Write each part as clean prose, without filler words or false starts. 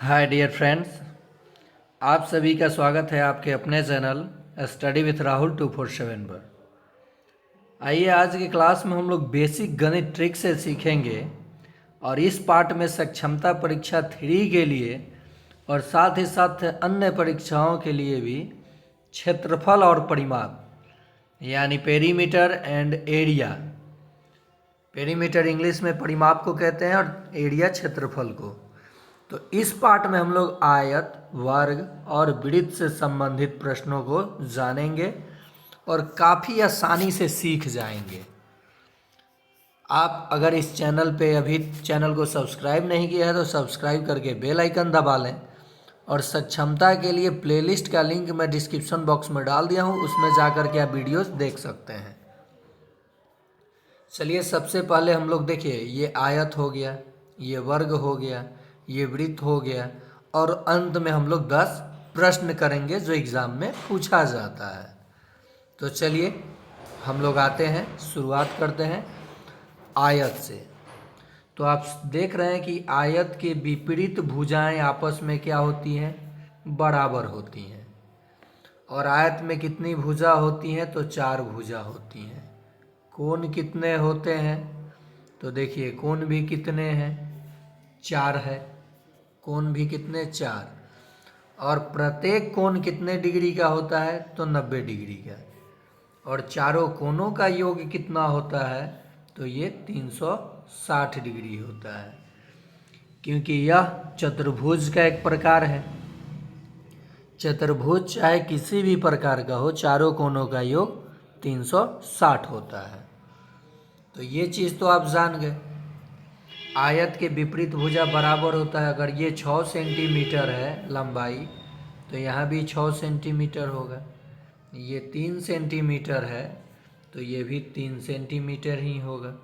Hi dear friends, आप सभी का स्वागत है आपके अपने चैनल स्टडी विथ राहुल 247 पर। आइए आज की क्लास में हम लोग बेसिक गणित ट्रिक से सीखेंगे और इस पार्ट में सक्षमता परीक्षा 3 के लिए और साथ ही साथ अन्य परीक्षाओं के लिए भी क्षेत्रफल और परिमाप यानी perimeter and area. Perimeter English में परिमाप को कहते हैं और एरिया क्षेत्रफल को। तो इस पार्ट में हम लोग आयत, वर्ग और वृत्त से संबंधित प्रश्नों को जानेंगे और काफ़ी आसानी से सीख जाएंगे। आप अगर इस चैनल पे अभी चैनल को सब्सक्राइब नहीं किया है तो सब्सक्राइब करके बेल आइकन दबा लें और सक्षमता के लिए प्लेलिस्ट का लिंक मैं डिस्क्रिप्शन बॉक्स में डाल दिया हूँ, उसमें जाकर के आप वीडियोस देख सकते हैं। चलिए सबसे पहले हम लोग देखिए, ये आयत हो गया, ये वर्ग हो गया, ये वृत्त हो गया और अंत में हम लोग 10 प्रश्न करेंगे जो एग्ज़ाम में पूछा जाता है। तो चलिए हम लोग आते हैं, शुरुआत करते हैं आयत से। तो आप देख रहे हैं कि आयत के विपरीत भुजाएं आपस में क्या होती हैं? बराबर होती हैं। और आयत में कितनी भुजा होती हैं? तो 4 भुजा होती हैं। कोण कितने होते हैं? तो देखिए कोण भी कितने हैं? 4 है। कोण भी कितने? 4। और प्रत्येक कोण कितने डिग्री का होता है? तो 90 डिग्री का। और चारों कोणों का योग कितना होता है? तो ये 360 डिग्री होता है, क्योंकि यह चतुर्भुज का एक प्रकार है। चतुर्भुज चाहे किसी भी प्रकार का हो, चारों कोणों का योग 360 होता है। तो ये चीज़ तो आप जान गए। आयत के विपरीत भुजा बराबर होता है। अगर ये 6 सेंटीमीटर है लंबाई, तो यहाँ भी 6 सेंटीमीटर होगा। ये 3 सेंटीमीटर है तो ये भी 3 सेंटीमीटर ही होगा।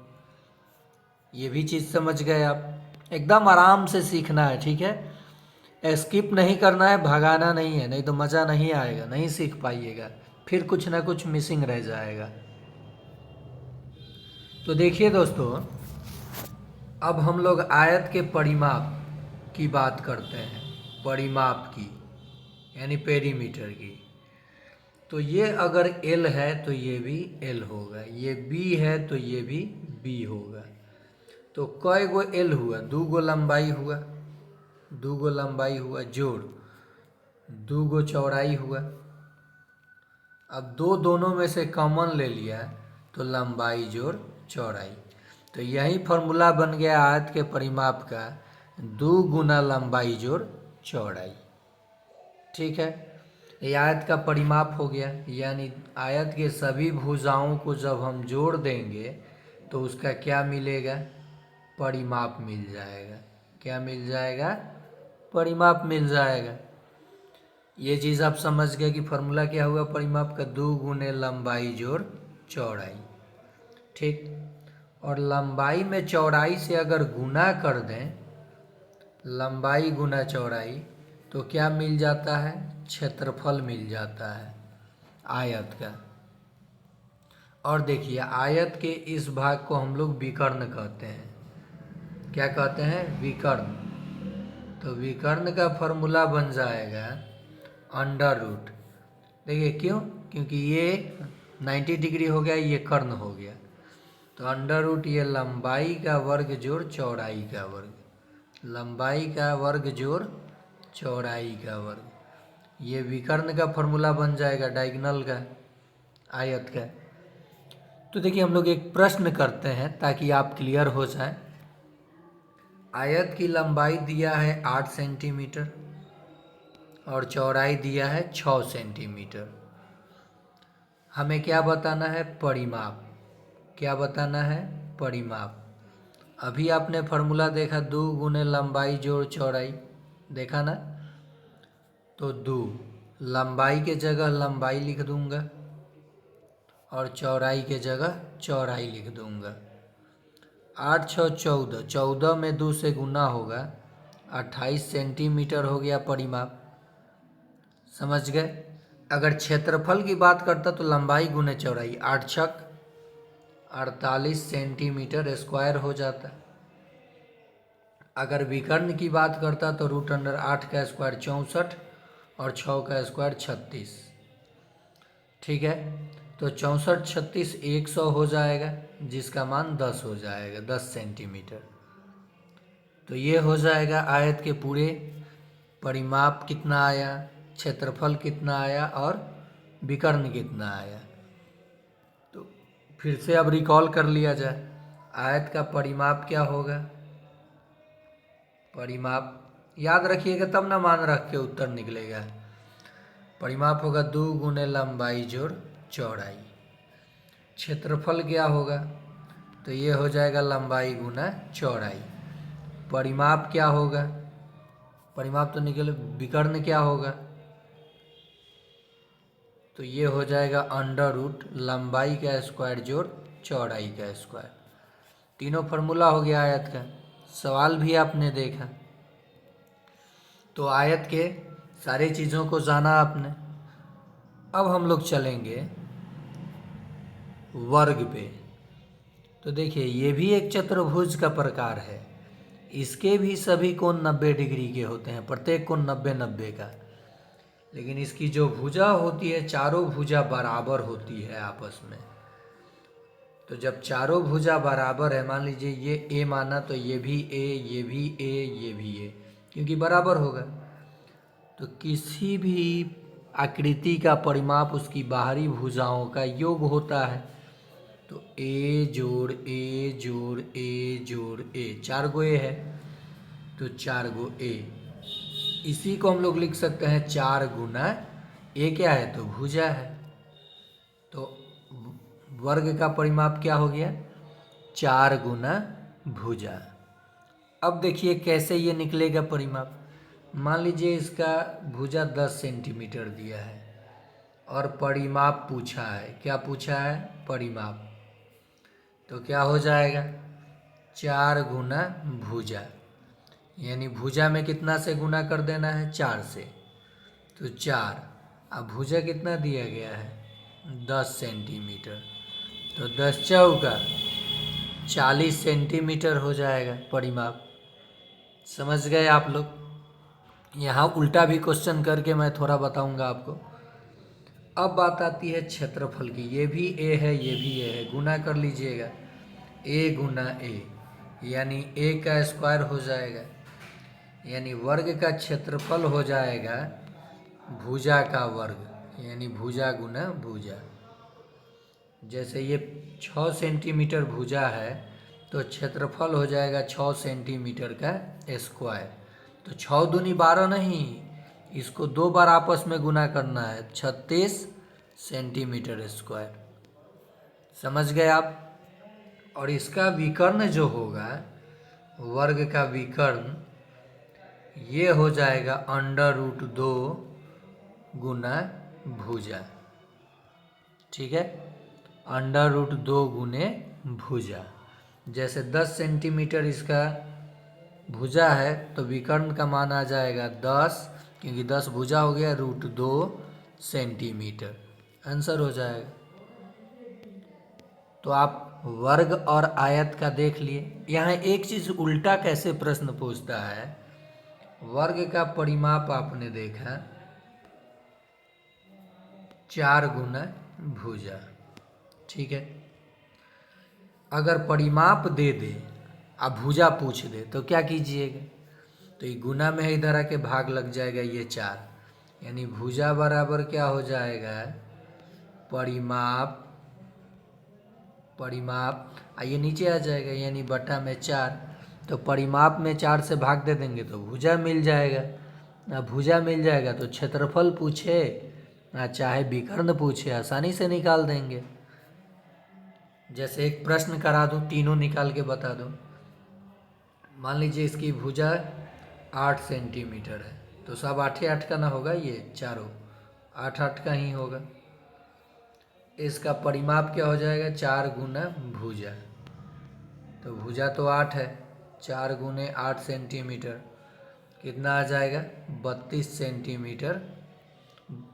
ये भी चीज़ समझ गए आप। एकदम आराम से सीखना है, ठीक है? स्किप नहीं करना है, भगाना नहीं है, नहीं तो मज़ा नहीं आएगा, नहीं सीख पाइएगा, फिर कुछ ना कुछ मिसिंग रह जाएगा। तो देखिए दोस्तों, अब हम लोग आयत के परिमाप की बात करते हैं, परिमाप की यानी पेरीमीटर की। तो ये अगर L है तो ये भी L होगा, ये B है तो ये भी B होगा। तो कई गो L हुआ? 2 गो लंबाई हुआ, 2 गो लंबाई हुआ जोड़ 2 गो चौड़ाई हुआ। अब दोनों में से कॉमन ले लिया तो लंबाई जोड़ चौड़ाई। तो यही फॉर्मूला बन गया आयत के परिमाप का, 2 गुना लंबाई जोड़ चौड़ाई। ठीक है, ये आयत का परिमाप हो गया। यानी आयत के सभी भुजाओं को जब हम जोड़ देंगे तो उसका क्या मिलेगा? परिमाप मिल जाएगा। क्या मिल जाएगा? परिमाप मिल जाएगा। ये चीज़ आप समझ गए कि फॉर्मूला क्या हुआ परिमाप का? 2 गुने लंबाई जोड़ चौड़ाई। ठीक, और लंबाई में चौड़ाई से अगर गुना कर दें, लंबाई गुना चौड़ाई, तो क्या मिल जाता है? क्षेत्रफल मिल जाता है आयत का। और देखिए आयत के इस भाग को हम लोग विकर्ण कहते हैं। क्या कहते हैं? विकर्ण। तो विकर्ण का फॉर्मूला बन जाएगा अंडर रूट। देखिए क्यों? क्योंकि ये 90 डिग्री हो गया, ये कर्ण हो गया। तो अंडर रूट ये लंबाई का वर्ग जोड़ चौड़ाई का वर्ग, लंबाई का वर्ग जोड़ चौड़ाई का वर्ग। ये विकर्ण का फॉर्मूला बन जाएगा डायगोनल का, आयत का। तो देखिए हम लोग एक प्रश्न करते हैं ताकि आप क्लियर हो जाए। आयत की लंबाई दिया है 8 सेंटीमीटर और चौड़ाई दिया है 6 सेंटीमीटर। हमें क्या बताना है? परिमाप। क्या बताना है? परिमाप। अभी आपने फॉर्मूला देखा, 2 गुने लंबाई जोड़ चौड़ाई, देखा ना? तो 2 लंबाई के जगह लंबाई लिख दूंगा और चौड़ाई के जगह चौड़ाई लिख दूंगा। 8 6 14, 14 में 2 से गुना होगा, 28 सेंटीमीटर हो गया परिमाप। समझ गए? अगर क्षेत्रफल की बात करता तो लंबाई गुने चौड़ाई, 8 छक 48 सेंटीमीटर स्क्वायर हो जाता। अगर विकर्ण की बात करता तो √8 का स्क्वायर 64 और 6 का स्क्वायर 36। ठीक है, तो 64 36 100 हो जाएगा, जिसका मान 10 हो जाएगा, 10 सेंटीमीटर। तो ये हो जाएगा आयत के पूरे परिमाप कितना आया, क्षेत्रफल कितना आया और विकर्ण कितना आया। तो फिर से अब रिकॉल कर लिया जाए, आयत का परिमाप क्या होगा, परिमाप याद रखिएगा तब ना मान रख के उत्तर निकलेगा। परिमाप होगा 2 गुने लंबाई जोड़ चौड़ाई। क्षेत्रफल क्या होगा, तो ये हो जाएगा लंबाई गुना चौड़ाई। परिमाप क्या होगा, परिमाप तो निकले, विकर्ण क्या होगा, तो ये हो जाएगा √ लंबाई का स्क्वायर जोड़ चौड़ाई का स्क्वायर। तीनों फार्मूला हो गया आयत का, सवाल भी आपने देखा। तो आयत के सारी चीज़ों को जाना आपने। अब हम लोग चलेंगे वर्ग पे। तो देखिए ये भी एक चतुर्भुज का प्रकार है, इसके भी सभी कोण 90 डिग्री के होते हैं, प्रत्येक कोण 90-90 का। लेकिन इसकी जो भुजा होती है, चारों भुजा बराबर होती है आपस में। तो जब चारों भुजा बराबर है, मान लीजिए ये ए माना तो ये भी ए, ये भी ए, ये भी ए, क्योंकि बराबर होगा। तो किसी भी आकृति का परिमाप उसकी बाहरी भुजाओं का योग होता है। तो ए जोड़ ए जोड़ ए जोड़ ए, 4 गो ए है तो 4 गो ए। इसी को हम लोग लिख सकते हैं 4 गुना ए, क्या है तो भुजा है। तो वर्ग का परिमाप क्या हो गया, 4 गुना भुजा। अब देखिए कैसे ये निकलेगा परिमाप। मान लीजिए इसका भुजा 10 सेंटीमीटर दिया है और परिमाप पूछा है, क्या पूछा है, परिमाप। तो क्या हो जाएगा, 4 गुना भुजा, यानी भुजा में कितना से गुना कर देना है, 4 से, तो 4। अब भुजा कितना दिया गया है, 10 सेंटीमीटर, तो 10 चौका 40 सेंटीमीटर हो जाएगा परिमाप। समझ गए आप लोग। यहाँ उल्टा भी क्वेश्चन करके मैं थोड़ा बताऊंगा आपको। अब बात आती है क्षेत्रफल की। ये भी ए है, ये भी ए है, गुना कर लीजिएगा, ए गुना ए, यानी ए का स्क्वायर हो जाएगा, यानी वर्ग का क्षेत्रफल हो जाएगा भुजा का वर्ग, यानी भुजा गुना भुजा। जैसे ये 6 सेंटीमीटर भुजा है तो क्षेत्रफल हो जाएगा 6 सेंटीमीटर का स्क्वायर। तो 6 दूनी 12 नहीं, इसको 2 बार आपस में गुना करना है, 36 सेंटीमीटर स्क्वायर। समझ गए आप। और इसका विकर्ण जो होगा, वर्ग का विकर्ण, ये हो जाएगा √2 गुना भुजा। ठीक है, √2 गुने भुजा। जैसे 10 सेंटीमीटर इसका भुजा है तो विकर्ण का मान आ जाएगा 10, क्योंकि 10 भुजा हो गया, √2 सेंटीमीटर, आंसर हो जाएगा। तो आप वर्ग और आयत का देख लिए। यहाँ एक चीज़ उल्टा कैसे प्रश्न पूछता है, वर्ग का परिमाप आपने देखा 4 गुना भुजा, ठीक है। अगर परिमाप दे दे अब भुजा पूछ दे तो क्या कीजिएगा, तो ये गुना में इधर आके भाग लग जाएगा, ये 4, यानी भुजा बराबर क्या हो जाएगा, परिमाप, परिमाप ये नीचे आ जाएगा, यानी बटा में 4। तो परिमाप में 4 से भाग दे देंगे तो भुजा मिल जाएगा। अब भुजा मिल जाएगा तो क्षेत्रफल पूछे चाहे विकर्ण पूछे, आसानी से निकाल देंगे। जैसे एक प्रश्न करा दूं, तीनों निकाल के बता दूं। मान लीजिए इसकी भुजा 8 सेंटीमीटर है, तो सब 8 का ना होगा, ये चारों 8 का ही होगा। इसका परिमाप क्या हो जाएगा, 4 गुना भुजा। तो भुजा तो 8 है, 4 गुने 8 सेंटीमीटर, कितना आ जाएगा, 32 सेंटीमीटर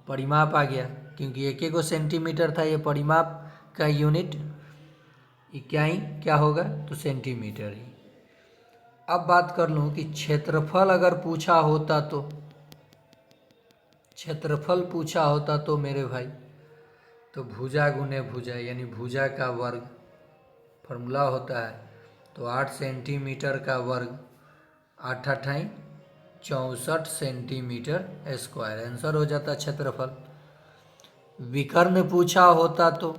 परिमाप आ गया। क्योंकि एक एक सेंटीमीटर था, ये परिमाप का यूनिट इकाई क्या होगा, तो सेंटीमीटर ही। अब बात कर लूँ कि क्षेत्रफल अगर पूछा होता तो, क्षेत्रफल पूछा होता तो मेरे भाई, तो भुजा गुने भुजा यानी भुजा का वर्ग फॉर्मूला होता है। तो 8 सेंटीमीटर का वर्ग 8 अठाई 64 सेंटीमीटर स्क्वायर आंसर हो जाता क्षेत्रफल। विकर्ण पूछा होता तो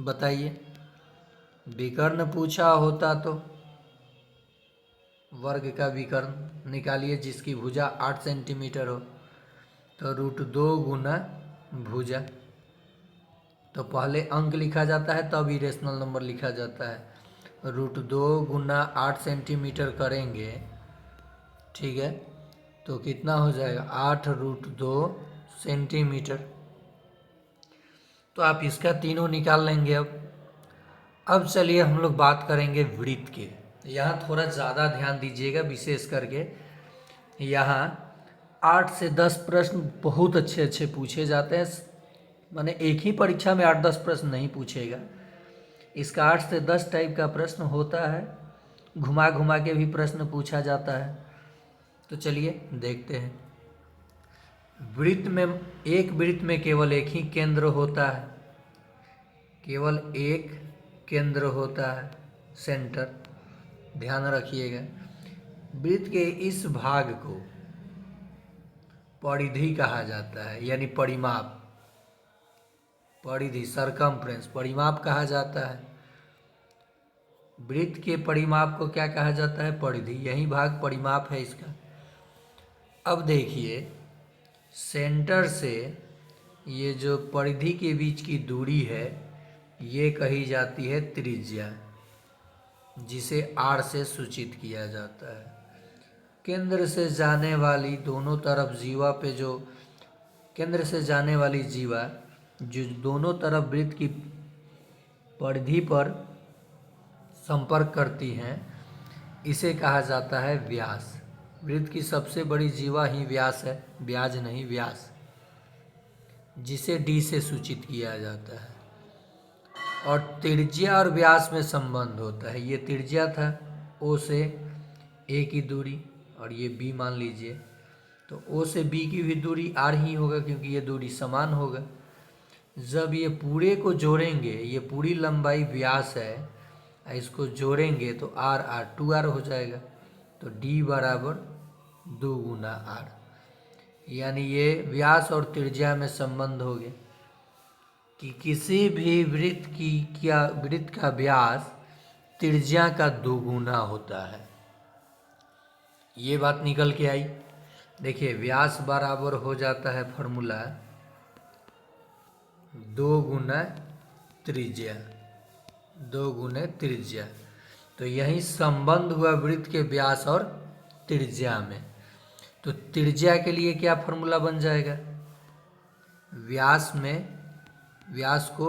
बताइए, विकर्ण पूछा होता तो वर्ग का विकर्ण निकालिए जिसकी भुजा 8 सेंटीमीटर हो। तो √2 गुना भुजा, तो पहले अंक लिखा जाता है तब इरेशनल नंबर लिखा जाता है। √2 गुना 8 सेंटीमीटर करेंगे, ठीक है, तो कितना हो जाएगा 8√2 सेंटीमीटर। तो आप इसका तीनों निकाल लेंगे। अब चलिए हम लोग बात करेंगे वृत्त के। यहाँ थोड़ा ज़्यादा ध्यान दीजिएगा, विशेष करके यहाँ 8 से 10 प्रश्न बहुत अच्छे अच्छे पूछे जाते हैं। माने एक ही परीक्षा में 8-10 प्रश्न नहीं पूछेगा, इसका 8 से 10 टाइप का प्रश्न होता है, घुमा घुमा के भी प्रश्न पूछा जाता है। तो चलिए देखते हैं। वृत्त में, एक वृत्त में केवल एक ही केंद्र होता है, केवल एक केंद्र होता है, सेंटर, ध्यान रखिएगा। वृत्त के इस भाग को परिधि कहा जाता है, यानी परिमाप, परिधि सरकमफ्रेंस परिमाप कहा जाता है। वृत्त के परिमाप को क्या कहा जाता है? परिधि, यही भाग परिमाप है इसका। अब देखिए, सेंटर से ये जो परिधि के बीच की दूरी है ये कही जाती है त्रिज्या, जिसे r से सूचित किया जाता है। केंद्र से जाने वाली दोनों तरफ जीवा पे जो केंद्र से जाने वाली जीवा जो दोनों तरफ वृत्त की परिधि पर संपर्क करती हैं, इसे कहा जाता है व्यास। वृत्त की सबसे बड़ी जीवा ही व्यास है, ब्याज नहीं, व्यास, जिसे d से सूचित किया जाता है। और त्रिज्या और व्यास में संबंध होता है। ये त्रिज्या था O से A की दूरी, और ये B मान लीजिए, तो O से B की भी दूरी R ही होगा क्योंकि ये दूरी समान होगा। जब ये पूरे को जोड़ेंगे, ये पूरी लंबाई व्यास है, इसको जोड़ेंगे तो R 2R हो जाएगा। तो D बराबर 2 गुना R, यानी ये व्यास और त्रिज्या में संबंध हो गया कि किसी भी वृत्त का व्यास त्रिज्या का 2 गुना होता है। ये बात निकल के आई। देखिए, व्यास बराबर हो जाता है फॉर्मूला 2 गुना त्रिज्या, 2 गुने त्रिज्या। तो यही संबंध हुआ वृत्त के व्यास और त्रिज्या में। तो त्रिज्या के लिए क्या फॉर्मूला बन जाएगा? व्यास को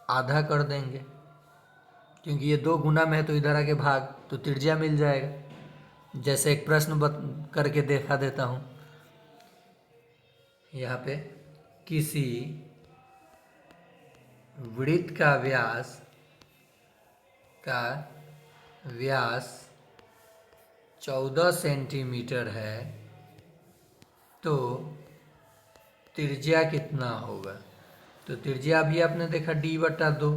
आधा कर देंगे, क्योंकि ये 2 गुना में है तो इधर आके भाग, तो त्रिज्या मिल जाएगा। जैसे एक प्रश्न करके देखा देता हूँ यहाँ पे। किसी वृत्त का व्यास 14 सेंटीमीटर है, तो त्रिज्या कितना होगा? तो त्रिज्या भी आपने देखा D/2,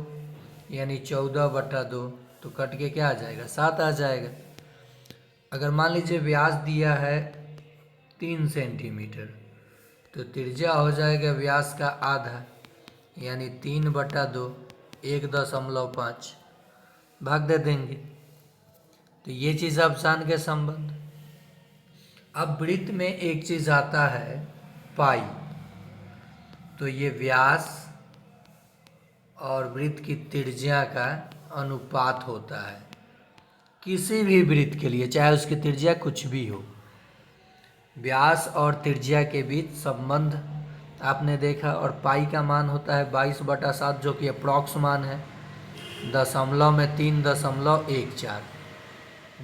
यानी 14/2, तो कट के क्या आ जाएगा? 7 आ जाएगा। अगर मान लीजिए व्यास दिया है 3 सेंटीमीटर, तो त्रिज्या हो जाएगा व्यास का आधा, यानी 3/2, 1.5 भाग दे देंगे। तो ये चीज़ आप जान के संबंध। अब वृत्त में एक चीज़ आता है पाई, तो ये व्यास और वृत्त की त्रिज्या का अनुपात होता है किसी भी वृत्त के लिए, चाहे उसकी त्रिज्या कुछ भी हो। व्यास और त्रिज्या के बीच संबंध आपने देखा, और पाई का मान होता है 22/7, जो कि अप्रॉक्स मान है, दशमलव में 3.14,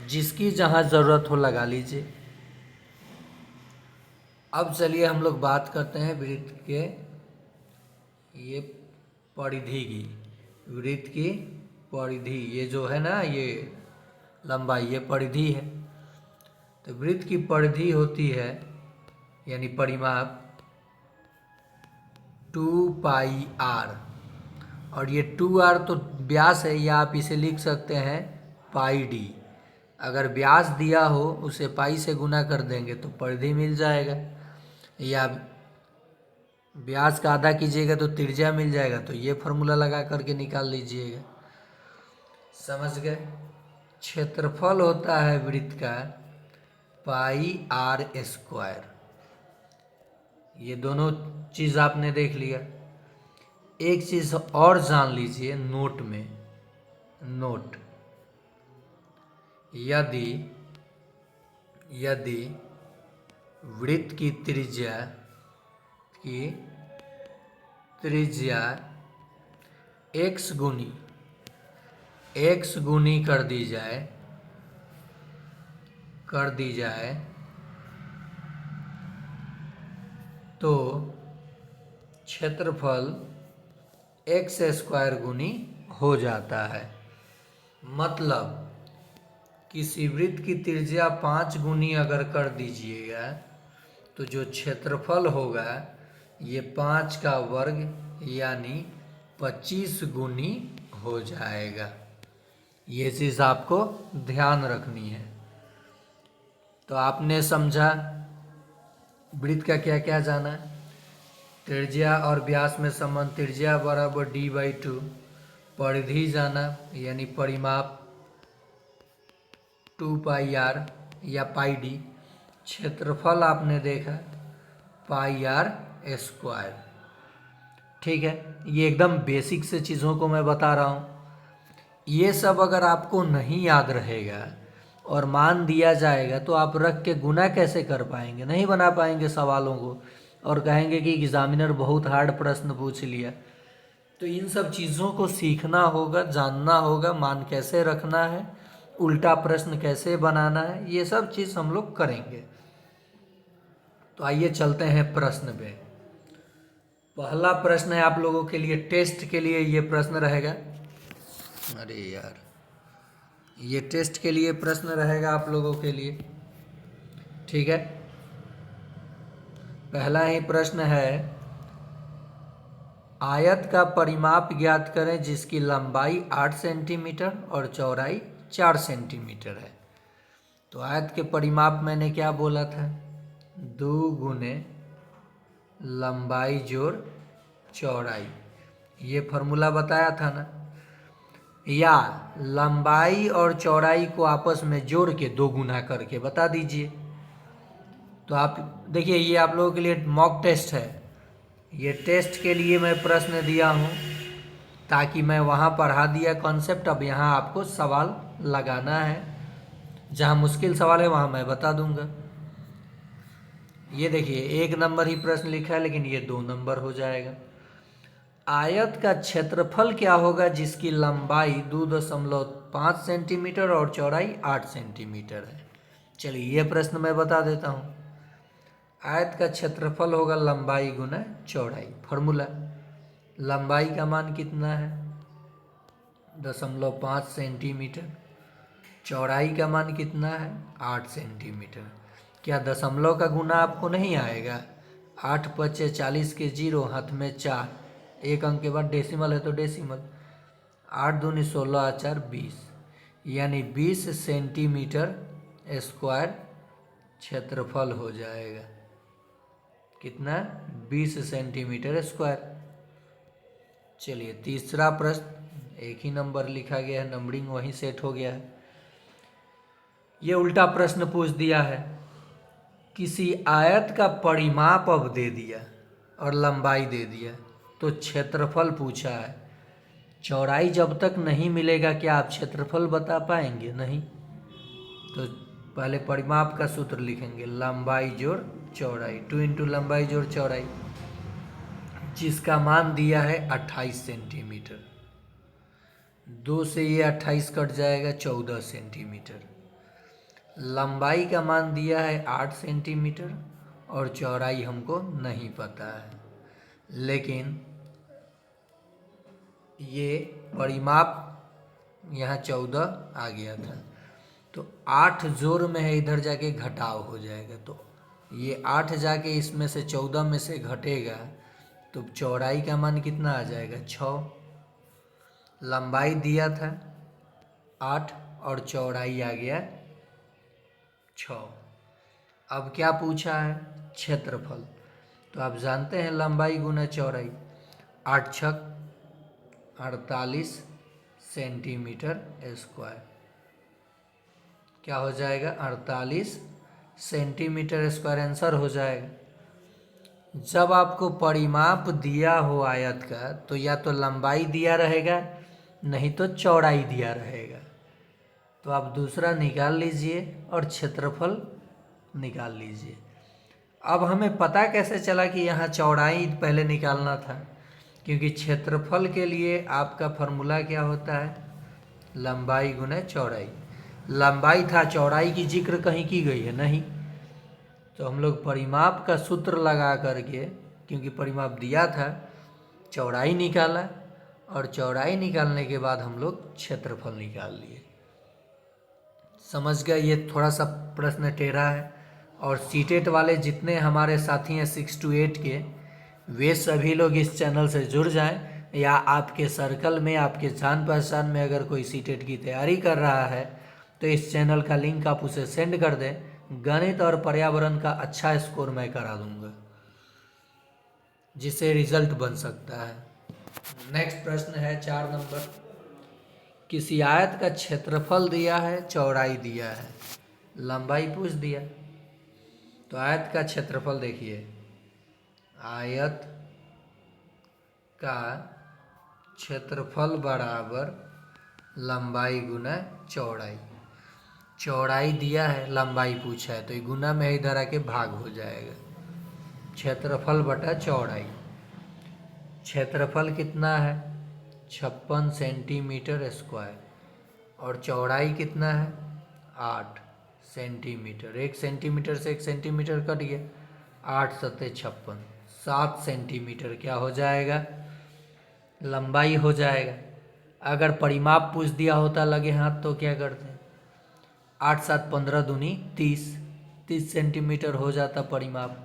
जिसकी जहाँ ज़रूरत हो लगा लीजिए। अब चलिए हम लोग बात करते हैं वृत्त के ये परिधि की। वृत्त की परिधि, ये जो है ना, ये लंबाई, ये परिधि है। तो वृत्त की परिधि होती है यानी परिमाप 2πr, और ये 2r तो व्यास है, या आप इसे लिख सकते हैं πd। अगर व्यास दिया हो उसे पाई से गुना कर देंगे तो परिधि मिल जाएगा, या व्यास का आधा कीजिएगा तो त्रिज्या मिल जाएगा। तो ये फॉर्मूला लगा करके निकाल लीजिएगा। समझ गए? क्षेत्रफल होता है वृत्त का πr²। ये दोनों चीज़ आपने देख लिया। एक चीज़ और जान लीजिए नोट में, नोट, यदि वृत्त की त्रिज्या x गुनी कर दी जाए तो क्षेत्रफल x² गुनी हो जाता है। मतलब किसी वृत्त की त्रिज्या 5 गुनी अगर कर दीजिएगा तो जो क्षेत्रफल होगा ये 5 का वर्ग यानी 25 गुनी हो जाएगा। ये चीज़ आपको ध्यान रखनी है। तो आपने समझा वृत्त का क्या क्या जाना है। त्रिज्या और व्यास में संबंध, त्रिज्या बराबर d/2, परिधि जाना यानी परिमाप 2πr या πd, क्षेत्रफल आपने देखा πr²। ठीक है, ये एकदम बेसिक से चीज़ों को मैं बता रहा हूँ। ये सब अगर आपको नहीं याद रहेगा और मान दिया जाएगा तो आप रख के गुना कैसे कर पाएंगे, नहीं बना पाएंगे सवालों को, और कहेंगे कि एग्जामिनर बहुत हार्ड प्रश्न पूछ लिया। तो इन सब चीज़ों को सीखना होगा, जानना होगा, मान कैसे रखना है, उल्टा प्रश्न कैसे बनाना है, ये सब चीज़ हम लोग करेंगे। तो आइए चलते हैं प्रश्न पे। पहला प्रश्न है आप लोगों के लिए, टेस्ट के लिए ये प्रश्न रहेगा। अरे यार, ये टेस्ट के लिए प्रश्न रहेगा आप लोगों के लिए। ठीक है, पहला ही प्रश्न है, आयत का परिमाप ज्ञात करें जिसकी लंबाई 8 सेंटीमीटर और चौड़ाई 4 सेंटीमीटर है। तो आयत के परिमाप मैंने क्या बोला था, 2 गुने लंबाई जोड़ चौड़ाई, ये फॉर्मूला बताया था ना। या लंबाई और चौड़ाई को आपस में जोड़ के 2 गुना करके बता दीजिए। तो आप देखिए, ये आप लोगों के लिए मॉक टेस्ट है। ये टेस्ट के लिए मैं प्रश्न दिया हूँ ताकि मैं वहाँ पढ़ा दिया कॉन्सेप्ट, अब यहाँ आपको सवाल लगाना है। जहाँ मुश्किल सवाल है वहाँ मैं बता दूंगा। ये देखिए 1 नंबर ही प्रश्न लिखा है लेकिन ये 2 नंबर हो जाएगा। आयत का क्षेत्रफल क्या होगा जिसकी लंबाई 2.5 सेंटीमीटर और चौड़ाई 8 सेंटीमीटर है। चलिए ये प्रश्न मैं बता देता हूँ। आयत का क्षेत्रफल होगा लंबाई गुना चौड़ाई। फॉर्मूला, लंबाई का मान कितना है 0.5 सेंटीमीटर, चौड़ाई का मान कितना है 8 सेंटीमीटर। क्या दशमलव का गुना आपको नहीं आएगा? 8 पचे 40 के 0, हाथ में 4, एक अंक के बाद डेसिमल है तो डेसिमल। 8 दूनी 16, 4 20, यानी 20 सेंटीमीटर स्क्वायर क्षेत्रफल हो जाएगा। कितना? 20 सेंटीमीटर स्क्वायर। चलिए तीसरा प्रश्न, एक ही नंबर लिखा गया है, नंबरिंग वहीं सेट हो गया है। ये उल्टा प्रश्न पूछ दिया है, किसी आयत का परिमाप अब दे दिया और लंबाई दे दिया तो क्षेत्रफल पूछा है। चौड़ाई जब तक नहीं मिलेगा क्या आप क्षेत्रफल बता पाएंगे? नहीं। तो पहले परिमाप का सूत्र लिखेंगे, लंबाई जोड़ चौड़ाई, 2 इंटू लंबाई जोड़ चौड़ाई, जिसका मान दिया है 28 सेंटीमीटर। 2 से ये 28 कट जाएगा, 14 सेंटीमीटर। लंबाई का मान दिया है 8 सेंटीमीटर और चौड़ाई हमको नहीं पता है, लेकिन ये परिमाप यहाँ 14 आ गया था। तो 8 जोड़ में है, इधर जाके घटाव हो जाएगा। तो ये 8 जाके इसमें से 14 में से घटेगा, तो चौड़ाई का मान कितना आ जाएगा? 6। लंबाई दिया था 8 और चौड़ाई आ गया 6। अब क्या पूछा है? क्षेत्रफल। तो आप जानते हैं लंबाई गुना चौड़ाई, 8 छक 48 सेंटीमीटर स्क्वायर। क्या हो जाएगा? 48 सेंटीमीटर स्क्वायर आंसर हो जाएगा। जब आपको परिमाप दिया हो आयत का, तो या तो लंबाई दिया रहेगा, नहीं तो चौड़ाई दिया रहेगा। तो आप दूसरा निकाल लीजिए और क्षेत्रफल निकाल लीजिए। अब हमें पता कैसे चला कि यहाँ चौड़ाई पहले निकालना था? क्योंकि क्षेत्रफल के लिए आपका फॉर्मूला क्या होता है? लंबाई गुना चौड़ाई। लंबाई था, चौड़ाई की जिक्र कहीं की गई है? नहीं। तो हम लोग परिमाप का सूत्र लगा करके, क्योंकि परिमाप दिया था, चौड़ाई निकाला, और चौड़ाई निकालने के बाद हम लोग क्षेत्रफल निकाल लिए। समझ गए? ये थोड़ा सा प्रश्न टेढ़ा है। और सीटेट वाले जितने हमारे साथी हैं 6 to 8 के, वे सभी लोग इस चैनल से जुड़ जाएं, या आपके सर्कल में, आपके जान पहचान में अगर कोई सीटेट की तैयारी कर रहा है तो इस चैनल का लिंक आप उसे सेंड कर दें। गणित और पर्यावरण का अच्छा स्कोर मैं करा दूंगा, जिससे रिजल्ट बन सकता है। नेक्स्ट प्रश्न है 4 नंबर। किसी आयत का क्षेत्रफल दिया है, चौड़ाई दिया है, लंबाई पूछ दिया। तो आयत का क्षेत्रफल देखिए, आयत का क्षेत्रफल बराबर लंबाई गुना चौड़ाई। चौड़ाई दिया है, लंबाई पूछा है, तो ये गुना में इधर आके भाग हो जाएगा। क्षेत्रफल बटा चौड़ाई। क्षेत्रफल कितना है? 56 सेंटीमीटर स्क्वायर। और चौड़ाई कितना है? 8 सेंटीमीटर। 1 सेंटीमीटर से 1 सेंटीमीटर कट गया, 8 सत्ते 56, 7 सेंटीमीटर क्या हो जाएगा? लंबाई हो जाएगा। अगर परिमाप पूछ दिया होता लगे हाथ तो क्या करते? 8 7 15 दूनी 30 सेंटीमीटर हो जाता परिमाप।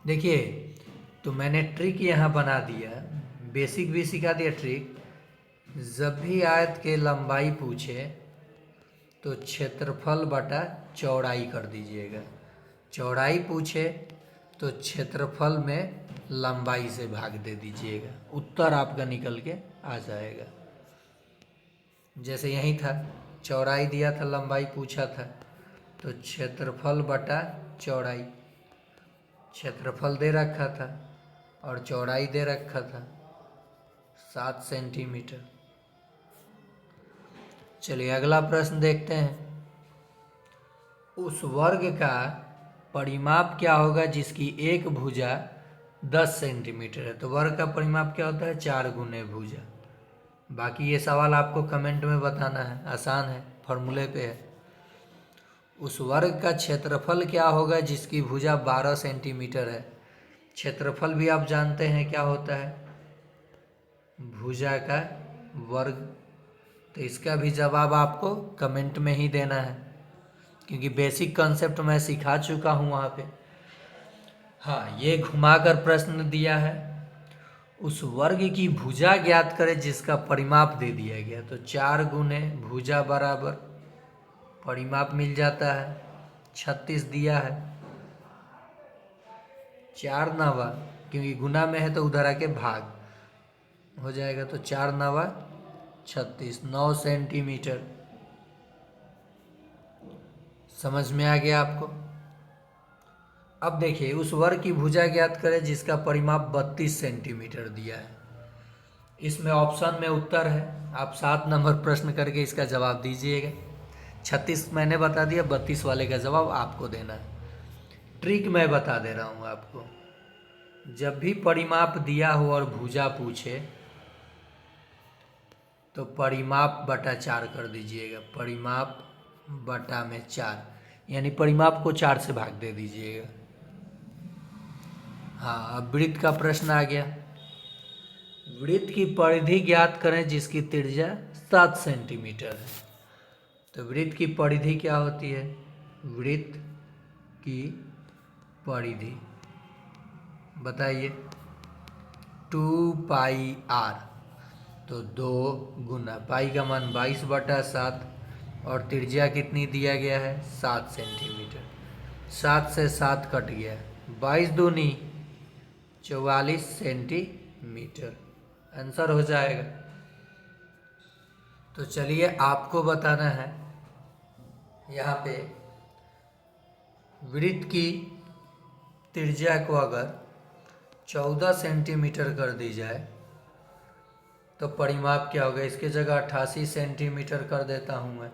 देखिए, तो मैंने ट्रिक यहाँ बना दिया, बेसिक भी सिखा दिया ट्रिक। जब भी आयत के लंबाई पूछे तो क्षेत्रफल बटा चौड़ाई कर दीजिएगा। चौड़ाई पूछे तो क्षेत्रफल में लंबाई से भाग दे दीजिएगा, उत्तर आपका निकल के आ जाएगा। जैसे यही था, चौड़ाई दिया था, लंबाई पूछा था, तो क्षेत्रफल बटा चौड़ाई। क्षेत्रफल दे रखा था और चौड़ाई दे रखा था 7 सेंटीमीटर। चलिए अगला प्रश्न देखते हैं। उस वर्ग का परिमाप क्या होगा जिसकी एक भुजा 10 सेंटीमीटर है? तो वर्ग का परिमाप क्या होता है? 4 गुने भुजा। बाकी ये सवाल आपको कमेंट में बताना है, आसान है, फॉर्मूले पे है। उस वर्ग का क्षेत्रफल क्या होगा जिसकी भुजा 12 सेंटीमीटर है? क्षेत्रफल भी आप जानते हैं क्या होता है? भुजा का वर्ग। तो इसका भी जवाब आपको कमेंट में ही देना है, क्योंकि बेसिक कॉन्सेप्ट मैं सिखा चुका हूँ वहाँ पे। हाँ, ये घुमाकर प्रश्न दिया है, उस वर्ग की भुजा ज्ञात करें जिसका परिमाप दे दिया गया। तो 4 गुने भुजा बराबर परिमाप मिल जाता है 36 दिया है, 4 नवा, क्योंकि गुना में है तो उधर आके भाग हो जाएगा। तो 4 नवा 36, 9 सेंटीमीटर। समझ में आ गया आपको? अब देखिए, उस वर्ग की भुजा ज्ञात करें जिसका परिमाप 32 सेंटीमीटर दिया है। इसमें ऑप्शन में उत्तर है, आप 7 नंबर प्रश्न करके इसका जवाब दीजिएगा। 36 मैंने बता दिया, 32 वाले का जवाब आपको देना है। ट्रिक मैं बता दे रहा हूँ आपको। जब भी परिमाप दिया हो और भुजा पूछे तो परिमाप बटा 4 कर दीजिएगा। परिमाप बटा में 4, यानी परिमाप को 4 से भाग दे दीजिएगा। हाँ, अब वृत्त का प्रश्न आ गया। वृत्त की परिधि ज्ञात करें जिसकी त्रिज्या 7 सेंटीमीटर है। तो वृत्त की परिधि क्या होती है? वृत्त की परिधि बताइए। 2πr। तो 2 गुना पाई का मान 22/7 और त्रिज्या कितनी दिया गया है? 7 सेंटीमीटर। 7 से 7 कट गया, 22 दूनी 44 सेंटीमीटर आंसर हो जाएगा। तो चलिए आपको बताना है यहाँ पे वृत्त की त्रिज्या को अगर 14 सेंटीमीटर कर दी जाए तो परिमाप क्या होगा? इसके जगह 88 सेंटीमीटर कर देता हूँ मैं,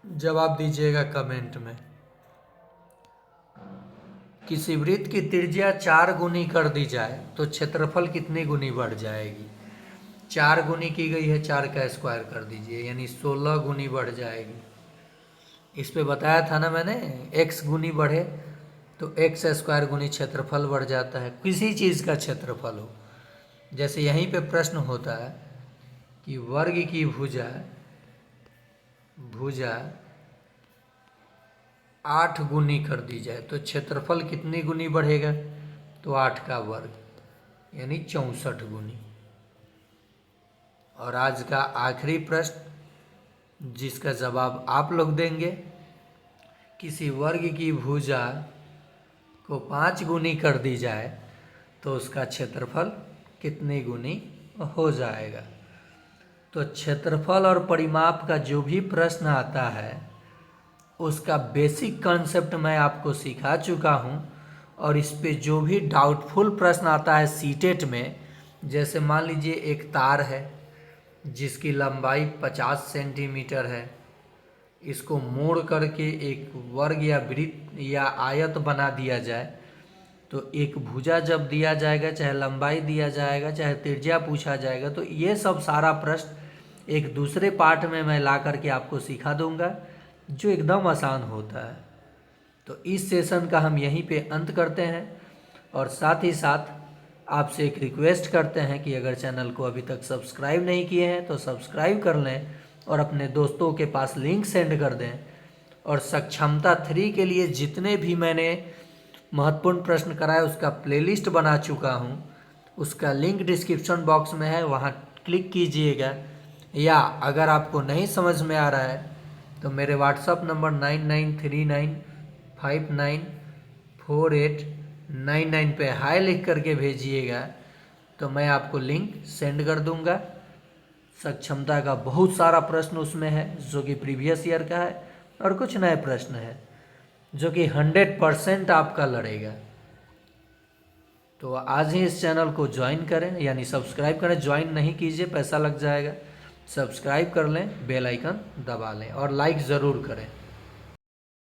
जवाब दीजिएगा कमेंट में। किसी वृत्त की त्रिज्या 4 गुनी कर दी जाए तो क्षेत्रफल कितनी गुनी बढ़ जाएगी? 4 गुनी की गई है, 4 का स्क्वायर कर दीजिए यानी 16 गुनी बढ़ जाएगी। इस पे बताया था ना मैंने, x गुनी बढ़े तो x स्क्वायर गुनी क्षेत्रफल बढ़ जाता है, किसी चीज़ का क्षेत्रफल हो। जैसे यहीं पे प्रश्न होता है कि वर्ग की भुजा 8 गुनी कर दी जाए तो क्षेत्रफल कितनी गुनी बढ़ेगा? तो 8 का वर्ग यानी 64 गुनी। और आज का आखिरी प्रश्न जिसका जवाब आप लोग देंगे, किसी वर्ग की भुजा को 5 गुनी कर दी जाए तो उसका क्षेत्रफल कितनी गुनी हो जाएगा। तो क्षेत्रफल और परिमाप का जो भी प्रश्न आता है उसका बेसिक कॉन्सेप्ट मैं आपको सिखा चुका हूँ। और इस पे जो भी डाउटफुल प्रश्न आता है सीटेट में, जैसे मान लीजिए एक तार है जिसकी लंबाई 50 सेंटीमीटर है, इसको मोड़ करके एक वर्ग या वृत्त या आयत बना दिया जाए तो एक भुजा जब दिया जाएगा, चाहे लंबाई दिया जाएगा, चाहे त्रिज्या पूछा जाएगा, तो ये सब सारा प्रश्न एक दूसरे पार्ट में मैं ला करके आपको सिखा दूंगा जो एकदम आसान होता है। तो इस सेशन का हम यहीं पे अंत करते हैं और साथ ही साथ आपसे एक रिक्वेस्ट करते हैं कि अगर चैनल को अभी तक सब्सक्राइब नहीं किए हैं तो सब्सक्राइब कर लें और अपने दोस्तों के पास लिंक सेंड कर दें। और सक्षमता 3 के लिए जितने भी मैंने महत्वपूर्ण प्रश्न कराए उसका प्लेलिस्ट बना चुका हूँ, उसका लिंक डिस्क्रिप्शन बॉक्स में है, वहाँ क्लिक कीजिएगा। या अगर आपको नहीं समझ में आ रहा है तो मेरे व्हाट्सअप नंबर 9939594899 पे हाय लिख करके भेजिएगा तो मैं आपको लिंक सेंड कर दूंगा। सक्षमता का बहुत सारा प्रश्न उसमें है जो कि प्रीवियस ईयर का है और कुछ नए प्रश्न है जो कि 100% आपका लड़ेगा। तो आज ही इस चैनल को ज्वाइन करें, यानी सब्सक्राइब करें। ज्वाइन नहीं कीजिए, पैसा लग जाएगा। सब्सक्राइब कर लें, बेल आइकन दबा लें और लाइक ज़रूर करें।